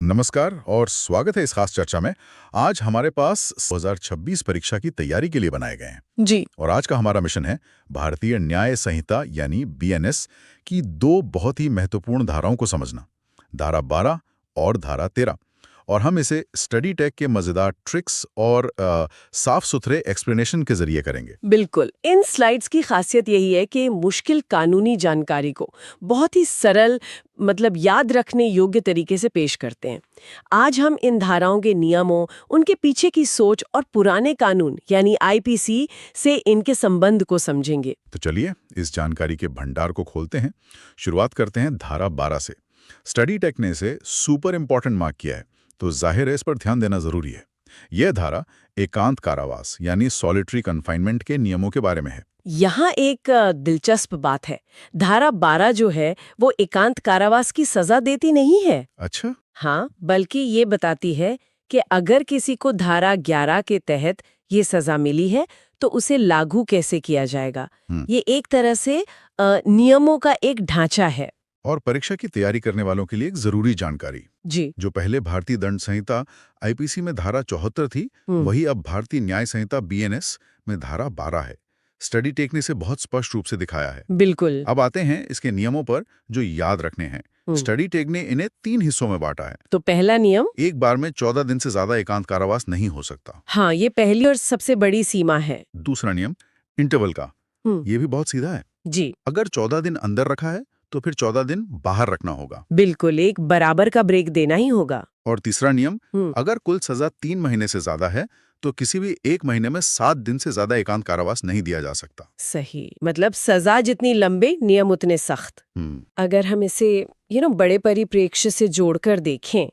नमस्कार और स्वागत है इस खास चर्चा में। आज हमारे पास 2026 परीक्षा की तैयारी के लिए बनाए गए हैं जी। और आज का हमारा मिशन है भारतीय न्याय संहिता यानी बीएनएस की दो बहुत ही महत्वपूर्ण धाराओं को समझना, धारा 12 और धारा 13। और हम इसे स्टडी टेक के मजेदार ट्रिक्स और साफ सुथरे एक्सप्लेनेशन के जरिए करेंगे। बिल्कुल, इन स्लाइड्स की खासियत यही है कि मुश्किल कानूनी जानकारी को बहुत ही सरल याद रखने योग्य तरीके से पेश करते हैं। आज हम इन धाराओं के नियमों, उनके पीछे की सोच और पुराने कानून यानी आईपीसी से इनके संबंध को समझेंगे। तो चलिए इस जानकारी के भंडार को खोलते हैं। शुरुआत करते हैं धारा 12 से। स्टडी टेक ने इसे सुपर इंपॉर्टेंट मार्क किया है, तो जाहिर है इस पर ध्यान देना जरूरी है। यह धारा एकांत कारावास यानी सॉलिटरी कन्फाइनमेंट के नियमों के बारे में है। यहाँ एक दिलचस्प बात है, धारा 12 जो है वो एकांत कारावास की सजा देती नहीं है। अच्छा। हाँ, बल्कि ये बताती है कि अगर किसी को धारा 11 के तहत ये सजा मिली है तो उसे लागू कैसे किया जाएगा। ये एक तरह से नियमों का एक ढांचा है। और परीक्षा की तैयारी करने वालों के लिए एक जरूरी जानकारी जी। जो पहले भारतीय दंड संहिता आईपीसी में धारा 74 थी, वही अब भारतीय न्याय संहिता बीएनएस में धारा 12 है। स्टडी टेक ने इसे बहुत स्पष्ट रूप से दिखाया है। बिल्कुल। अब आते हैं इसके नियमों पर जो याद रखने हैं। स्टडी टेक ने इन्हें 3 हिस्सों में बांटा है। तो पहला नियम, एक बार में 14 दिन से ज्यादा एकांत कारावास नहीं हो सकता। हाँ, ये पहली और सबसे बड़ी सीमा है। दूसरा नियम इंटरवल का, ये भी बहुत सीधा है। जी। अगर 14 दिन अंदर रखा है तो फिर 14 दिन बाहर रखना होगा। बिल्कुल, एक बराबर का ब्रेक देना ही होगा। और तीसरा नियम, अगर कुल सजा 3 महीने से ज्यादा है तो किसी भी एक महीने में 7 दिन से ज्यादा एकांत कारावास नहीं दिया जा सकता। सही, सजा जितनी लंबे नियम उतने सख्त। अगर हम इसे बड़े परिप्रेक्ष्य से जोड़कर देखें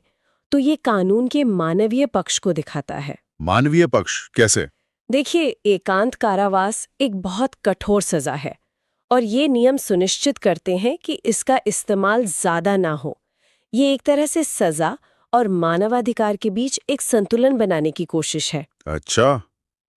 तो ये कानून के मानवीय पक्ष को दिखाता है। मानवीय पक्ष कैसे? देखिए, एकांत कारावास एक बहुत कठोर सजा है और ये नियम सुनिश्चित करते हैं कि इसका इस्तेमाल ज्यादा ना हो। ये एक तरह से सजा और मानवाधिकार के बीच एक संतुलन बनाने की कोशिश है। अच्छा,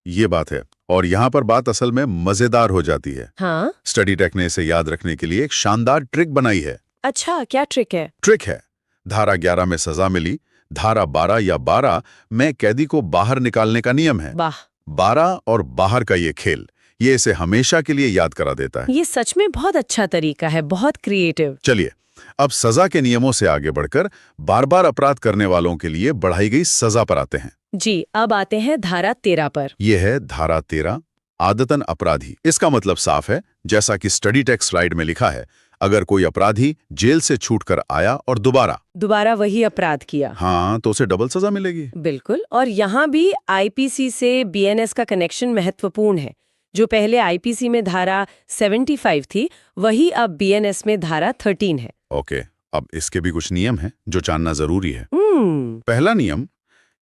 ये बात है। और यहाँ पर बात असल में मजेदार हो जाती है। हाँ? स्टडी टेक ने इसे याद रखने के लिए एक शानदार ट्रिक बनाई है। अच्छा, क्या ट्रिक है? ट्रिक है, धारा 11 में सजा मिली, धारा 12 या 12 में कैदी को बाहर निकालने का नियम है। वाह। 12 और बाहर का ये खेल, ये इसे हमेशा के लिए याद करा देता है। ये सच में बहुत अच्छा तरीका है, बहुत क्रिएटिव। चलिए अब सजा के नियमों से आगे बढ़कर बार बार अपराध करने वालों के लिए बढ़ाई गई सजा पर आते हैं। जी, अब आते हैं धारा 13 पर। यह है धारा 13, आदतन अपराधी। इसका मतलब साफ है, जैसा कि स्टडी टेक स्लाइड में लिखा है, अगर कोई अपराधी जेल से छूटकर आया और दोबारा वही अपराध किया, हाँ, तो उसे डबल सजा मिलेगी। बिल्कुल। और यहाँ भी आईपीसी से बीएनएस का कनेक्शन महत्वपूर्ण है। जो पहले आईपीसी में धारा 75 थी, वही अब बीएनएस में धारा 13 है। ओके, अब इसके भी कुछ नियम हैं जो जानना जरूरी है। पहला नियम,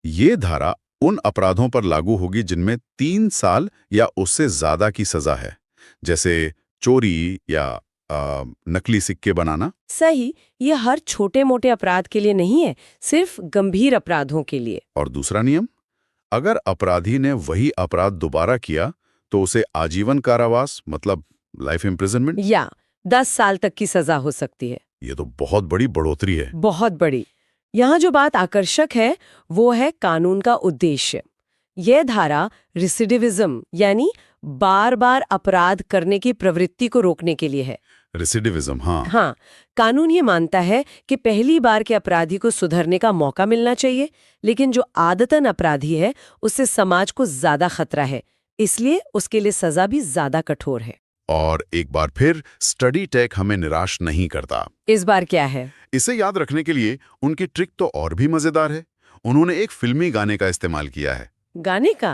ये धारा उन अपराधों पर लागू होगी जिनमें 3 साल या उससे ज्यादा की सजा है, जैसे चोरी या नकली सिक्के बनाना। सही, ये हर छोटे मोटे अपराध के लिए नहीं है, सिर्फ गंभीर अपराधों के लिए। और दूसरा नियम, अगर अपराधी ने वही अपराध दोबारा किया तो उसे आजीवन कारावास लाइफ इम्प्रिजनमेंट या 10 साल तक की सजा हो सकती है। ये तो बहुत बड़ी बढ़ोतरी है। बहुत बड़ी। यहाँ जो बात आकर्षक है वो है कानून का उद्देश्य। यह धारा रिसिडिविज्म यानी बार बार अपराध करने की प्रवृत्ति को रोकने के लिए है। रेसिडिविज्म, हाँ, कानून ये मानता है कि पहली बार के अपराधी को सुधरने का मौका मिलना चाहिए, लेकिन जो आदतन अपराधी है उससे समाज को ज्यादा खतरा है, इसलिए उसके लिए सजा भी ज्यादा कठोर है। और एक बार फिर स्टडी टेक हमें निराश नहीं करता। इस बार क्या है? इसे याद रखने के लिए उनकी ट्रिक तो और भी मजेदार है। उन्होंने एक फिल्मी गाने का इस्तेमाल किया है। गाने का?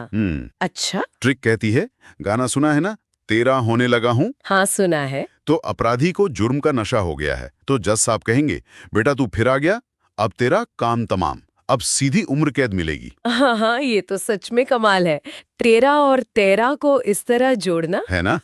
अच्छा। ट्रिक कहती है, गाना सुना है ना, तेरा होने लगा हूँ? हाँ, सुना है। तो अपराधी को जुर्म का नशा हो गया है, तो जज साहब कहेंगे, बेटा तू फिर आ गया, अब तेरा काम तमाम, अब सीधी उम्र कैद मिलेगी। हाँ, ये तो सच में कमाल है। तेरा और तेरा को इस तरह जोड़ना है ना,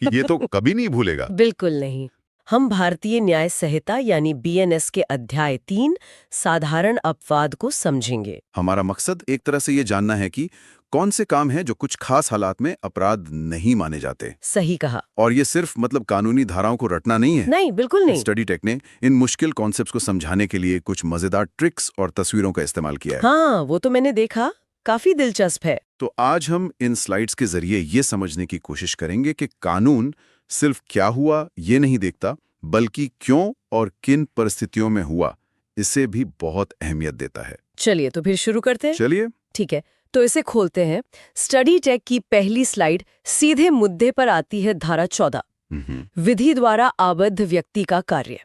ये तो कभी नहीं भूलेगा। बिल्कुल नहीं। हम भारतीय न्याय संहिता यानी बीएनएस के अध्याय 3 साधारण अपवाद को समझेंगे। हमारा मकसद एक तरह से ये जानना है कि कौन से काम हैं जो कुछ खास हालात में अपराध नहीं माने जाते। सही कहा। और ये सिर्फ मतलब कानूनी धाराओं को रटना नहीं है। नहीं, बिल्कुल नहीं। स्टडी टेक ने इन मुश्किल कॉन्सेप्ट्स को समझाने के लिए कुछ मजेदार ट्रिक्स और तस्वीरों का इस्तेमाल किया है। हाँ, वो तो मैंने देखा, काफी दिलचस्प है। तो आज हम इन स्लाइड्स के जरिए ये समझने की कोशिश करेंगे कि कानून सिर्फ क्या हुआ ये नहीं देखता, बल्कि क्यों और किन परिस्थितियों में हुआ इसे भी बहुत अहमियत देता है। चलिए तो फिर शुरू करते हैं। चलिए। ठीक है, तो इसे खोलते हैं। स्टडी टेक की पहली स्लाइड सीधे मुद्दे पर आती है। धारा 14, विधि द्वारा आबद्ध व्यक्ति का कार्य,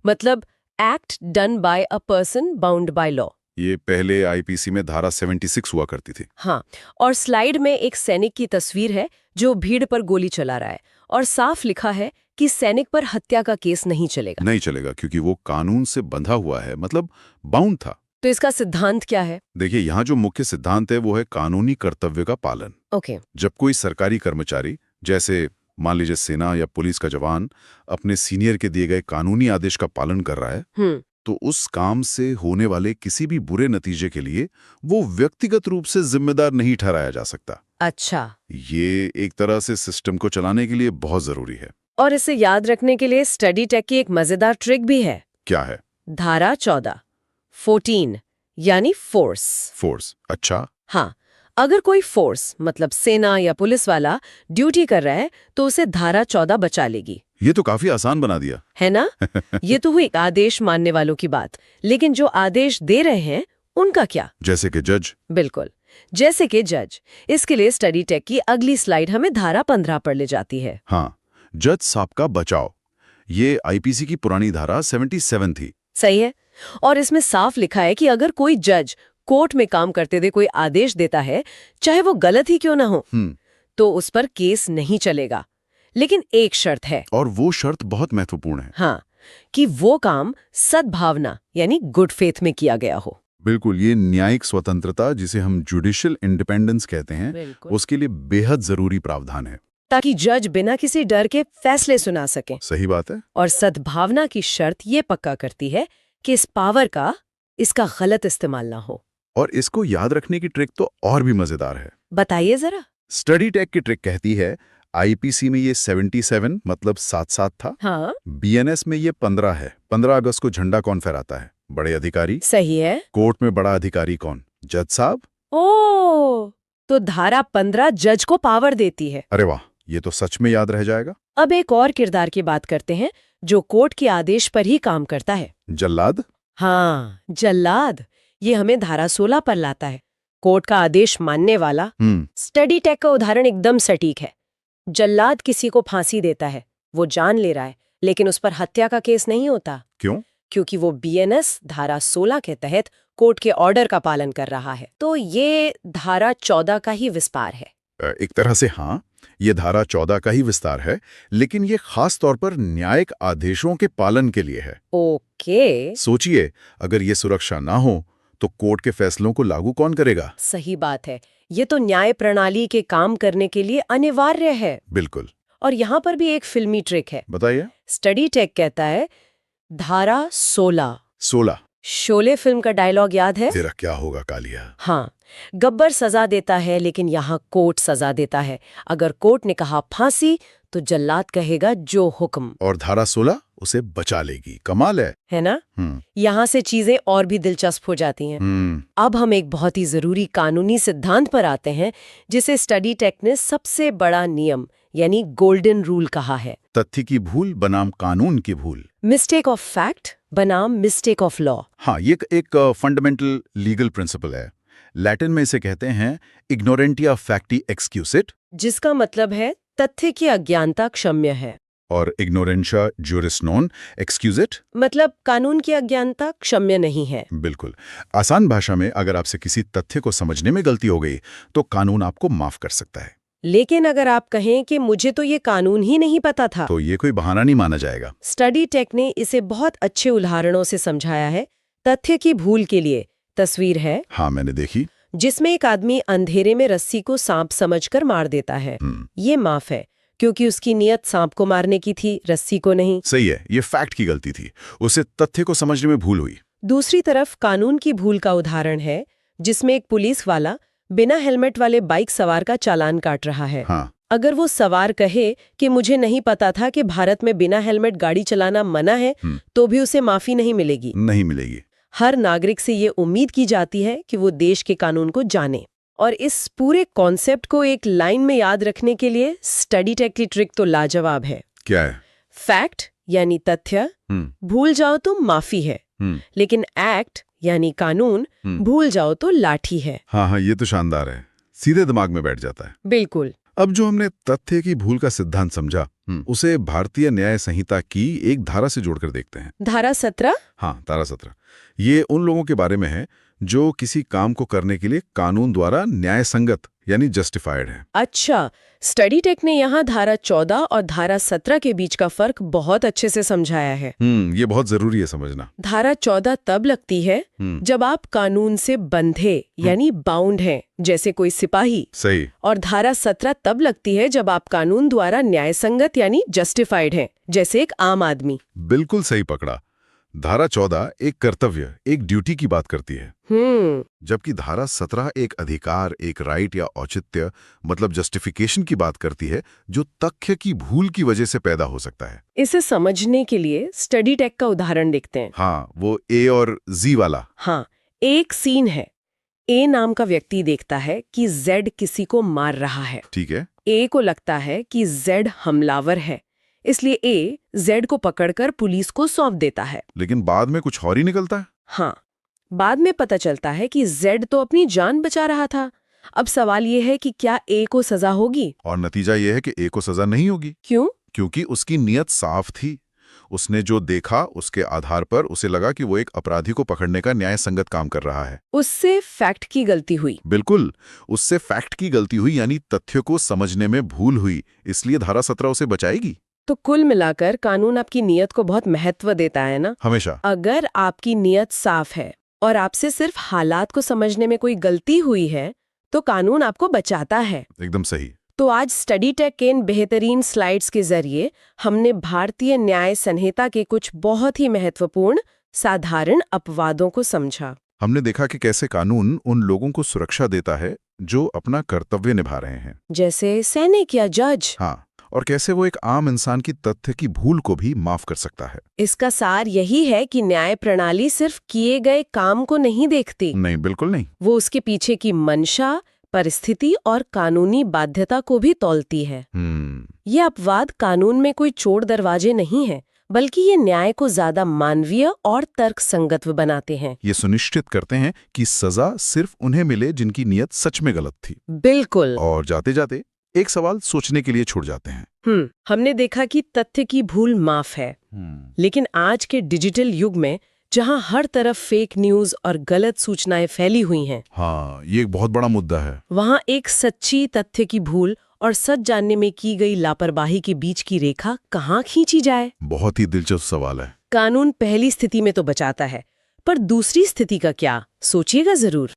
मतलब act done by a person bound by law. ये पहले आईपीसी में धारा 76 हुआ करती थी। हाँ, और स्लाइड में एक सैनिक की तस्वीर है जो भीड़ पर गोली चला रहा है, और साफ लिखा है कि सैनिक पर हत्या का केस नहीं चलेगा। नहीं चलेगा क्योंकि वो कानून से बंधा हुआ है, मतलब बाउंड था। तो इसका सिद्धांत क्या है? देखिए, यहाँ जो मुख्य सिद्धांत है वो है कानूनी कर्तव्य का पालन। ओके। जब कोई सरकारी कर्मचारी, जैसे मान लीजिए सेना या पुलिस का जवान, अपने सीनियर के दिए गए कानूनी आदेश का पालन कर रहा है, तो उस काम से होने वाले किसी भी बुरे नतीजे के लिए वो व्यक्तिगत रूप से जिम्मेदार नहीं ठहराया जा सकता। अच्छा। ये एक तरह से सिस्टम को चलाने के लिए बहुत जरूरी है। और इसे याद रखने के लिए स्टडी टेक की एक मजेदार ट्रिक भी है। क्या है? धारा 14 यानी फोर्स। फोर्स। अच्छा। हाँ, अगर कोई फोर्स मतलब सेना या पुलिस वाला ड्यूटी कर रहा है तो उसे धारा 14 बचा लेगी। ये तो काफी आसान बना दिया है ना? ये तो हुई आदेश मानने वालों की बात, लेकिन जो आदेश दे रहे हैं उनका क्या? जैसे कि जज। बिल्कुल, जैसे कि जज। इसके लिए स्टडी टेक की अगली स्लाइड हमें धारा 15 पर ले जाती है। हाँ, जज साहब का बचाव। ये आईपीसी की पुरानी धारा 77 थी। सही है। और इसमें साफ लिखा है कि अगर कोई जज कोर्ट में काम करते हुए कोई आदेश देता है, चाहे वो गलत ही क्यों ना हो, तो उस पर केस नहीं चलेगा। लेकिन एक शर्त है। और वो शर्त बहुत महत्वपूर्ण है। हाँ, कि वो काम सद्भावना यानी गुड फेथ में किया गया हो। बिल्कुल, ये न्यायिक स्वतंत्रता जिसे हम जुडिशियल इंडिपेंडेंस कहते हैं, उसके लिए बेहद जरूरी प्रावधान है, ताकि जज बिना किसी डर के फैसले सुना सकें। सही बात है। और सद्भावना की शर्त ये पक्का करती है कि इस पावर का इसका गलत इस्तेमाल ना हो। और इसको याद रखने की ट्रिक तो और भी मजेदार है। बताइए जरा। स्टडी टेक की ट्रिक कहती है, आईपीसी में ये 77 मतलब 7-7 था। हाँ, बीएनएस में ये 15 है। 15 अगस्त को झंडा कौन फहराता है? बड़े अधिकारी। सही है। कोर्ट में बड़ा अधिकारी कौन? जज साहब। ओह, तो धारा 15 जज को पावर देती है। अरे वाह, ये तो सच में याद रह जाएगा। अब एक और किरदार की बात करते हैं जो कोर्ट के आदेश पर ही काम करता है। जल्लाद। हाँ, जल्लाद। ये हमें धारा 16 पर लाता है। कोर्ट का आदेश मानने वाला। स्टडी टेक का उदाहरण एकदम सटीक है। जल्लाद किसी को फांसी देता है, वो जान ले रहा है, लेकिन उस पर हत्या का केस नहीं होता। क्यों? क्योंकि वो बीएनएस धारा 16 के तहत कोर्ट के ऑर्डर का पालन कर रहा है। तो ये धारा 14 का ही विस्तार है। एक तरह से हाँ, ये धारा 14 का ही विस्तार है, लेकिन ये खास तौर पर न्यायिक आदेशों के पालन के लिए है। ओके। सोचिए, अगर ये सुरक्षा ना हो तो कोर्ट के फैसलों को लागू कौन करेगा? सही बात है। ये तो न्याय प्रणाली के काम करने के लिए अनिवार्य है। बिल्कुल। और यहाँ पर भी एक फिल्मी ट्रिक है। बताइए। स्टडी टेक कहता है धारा 16। शोले फिल्म का डायलॉग याद है? तेरा क्या होगा कालिया। हाँ, गब्बर सजा देता है, लेकिन यहाँ कोर्ट सजा देता है। अगर कोर्ट ने कहा फांसी तो जल्लाद कहेगा जो हुक्म। और धारा 16 उसे बचा लेगी। कमाल है ना? यहाँ से चीजें और भी दिलचस्प हो जाती हैं। अब हम एक बहुत ही जरूरी कानूनी सिद्धांत पर आते हैं जिसे स्टडी टेक ने सबसे बड़ा नियम यानी गोल्डन रूल कहा है। तथ्य की भूल बनाम कानून की भूल। मिस्टेक ऑफ फैक्ट बनाम मिस्टेक ऑफ लॉ। हाँ, ये एक फंडामेंटल लीगल प्रिंसिपल है। लैटिन में इसे कहते हैं इग्नोरेंटिया फैक्टी एक्सक्यूसिट, जिसका मतलब है तथ्य की अज्ञानता क्षम्य है। और इग्नोरेंशिया जुरिस नॉन एक्सक्यूजिट, मतलब कानून की अज्ञानता क्षम्य नहीं है। बिल्कुल। आसान भाषा में अगर आपसे किसी तथ्य को समझने में गलती हो गई तो कानून आपको माफ कर सकता है। लेकिन अगर आप कहें कि मुझे तो ये कानून ही नहीं पता था, तो ये कोई बहाना नहीं माना जाएगा। स्टडी टेक ने इसे बहुत अच्छे उदाहरणों से समझाया है। तथ्य की भूल के लिए तस्वीर है। हाँ, मैंने देखी। जिसमें एक आदमी अंधेरे में रस्सी को सांप समझकर मार देता है। ये माफ है क्योंकि उसकी नियत सांप को मारने की थी, रस्सी को नहीं। सही है, ये फैक्ट की गलती थी, उसे तथ्य को समझने में भूल हुई। दूसरी तरफ कानून की भूल का उदाहरण है जिसमें एक पुलिस वाला बिना हेलमेट वाले बाइक सवार का चालान काट रहा है। हाँ, अगर वो सवार कहे कि मुझे नहीं पता था कि भारत में बिना हेलमेट गाड़ी चलाना मना है, तो भी उसे माफी नहीं मिलेगी। नहीं मिलेगी। हर नागरिक से ये उम्मीद की जाती है कि वो देश के कानून को जाने। और इस पूरे कॉन्सेप्ट को एक लाइन में याद रखने के लिए स्टडी टेक की ट्रिक तो लाजवाब है। क्या है? फैक्ट यानी तथ्य, भूल जाओ तो माफी है, लेकिन एक्ट यानी कानून, भूल जाओ तो लाठी है। हाँ, ये तो शानदार है, सीधे दिमाग में बैठ जाता है। बिल्कुल। अब जो हमने तथ्य की भूल का सिद्धांत समझा, उसे भारतीय न्याय संहिता की एक धारा से जोड़कर देखते हैं। धारा 17? हाँ, धारा 17। ये उन लोगों के बारे में है जो किसी काम को करने के लिए कानून द्वारा न्याय संगत यानी जस्टिफाइड है। अच्छा, स्टडी टेक ने यहाँ धारा 14 और धारा 17 के बीच का फर्क बहुत अच्छे से समझाया है। ये बहुत जरूरी है समझना। धारा 14 तब लगती है जब आप कानून से बंधे यानी बाउंड हैं, जैसे कोई सिपाही। सही। और धारा 17 तब लगती है जब आप कानून द्वारा न्यायसंगत यानी जस्टिफाइड हैं, जैसे एक आम आदमी। बिल्कुल सही पकड़ा। धारा 14 एक कर्तव्य, एक ड्यूटी की बात करती है, जबकि धारा 17 एक अधिकार, एक राइट या औचित्य मतलब जस्टिफिकेशन की बात करती है, जो तथ्य की भूल की वजह से पैदा हो सकता है। इसे समझने के लिए स्टडी टेक का उदाहरण देखते हैं। हाँ, वो ए और जी वाला। हाँ, एक सीन है। ए नाम का व्यक्ति देखता है कि जेड किसी को मार रहा है। ठीक है। ए को लगता है कि जेड हमलावर है, इसलिए ए जेड को पकड़कर पुलिस को सौंप देता है। लेकिन बाद में कुछ और ही निकलता है। हाँ, बाद में पता चलता है कि जेड तो अपनी जान बचा रहा था। अब सवाल ये है कि क्या ए को सजा होगी? और नतीजा ये है कि ए को सजा नहीं होगी। क्यों? क्योंकि उसकी नीयत साफ थी। उसने जो देखा उसके आधार पर उसे लगा कि वो एक अपराधी को पकड़ने का न्याय संगत काम कर रहा है। उससे फैक्ट की गलती हुई। बिल्कुल, उससे फैक्ट की गलती हुई, यानी तथ्य को समझने में भूल हुई, इसलिए धारा 17 उसे बचाएगी। तो कुल मिलाकर कानून आपकी नीयत को बहुत महत्व देता है ना? हमेशा। अगर आपकी नीयत साफ है और आपसे सिर्फ हालात को समझने में कोई गलती हुई है, तो कानून आपको बचाता है। एकदम सही। तो आज स्टडी टेक के इन बेहतरीन स्लाइड्स के जरिए हमने भारतीय न्याय संहिता के कुछ बहुत ही महत्वपूर्ण साधारण अपवादों को समझा। हमने देखा कि कैसे कानून उन लोगों को सुरक्षा देता है जो अपना कर्तव्य निभा रहे हैं, जैसे सैनिक या जज। हाँ, और कैसे वो एक आम इंसान की तथ्य की भूल को भी माफ कर सकता है। इसका सार यही है कि न्याय प्रणाली सिर्फ किए गए काम को नहीं देखती। नहीं, बिल्कुल नहीं। वो उसके पीछे की मंशा, परिस्थिति और कानूनी बाध्यता को भी तौलती है। ये अपवाद कानून में कोई चोर दरवाजे नहीं है, बल्कि ये न्याय को ज्यादा मानवीय और तर्कसंगत बनाते हैं। ये सुनिश्चित करते हैं कि सजा सिर्फ उन्हें मिले जिनकी नीयत सच में गलत थी। बिल्कुल। और जाते जाते एक सवाल सोचने के लिए छोड़ जाते हैं। हमने देखा कि तथ्य की भूल माफ है, लेकिन आज के डिजिटल युग में जहां हर तरफ फेक न्यूज और गलत सूचनाएं फैली हुई हैं, हाँ, ये एक बहुत बड़ा मुद्दा है। वहां एक सच्ची तथ्य की भूल और सच जानने में की गई लापरवाही के बीच की रेखा कहाँ खींची जाए? बहुत ही दिलचस्प सवाल है। कानून पहली स्थिति में तो बचाता है, पर दूसरी स्थिति का क्या? सोचिएगा जरूर।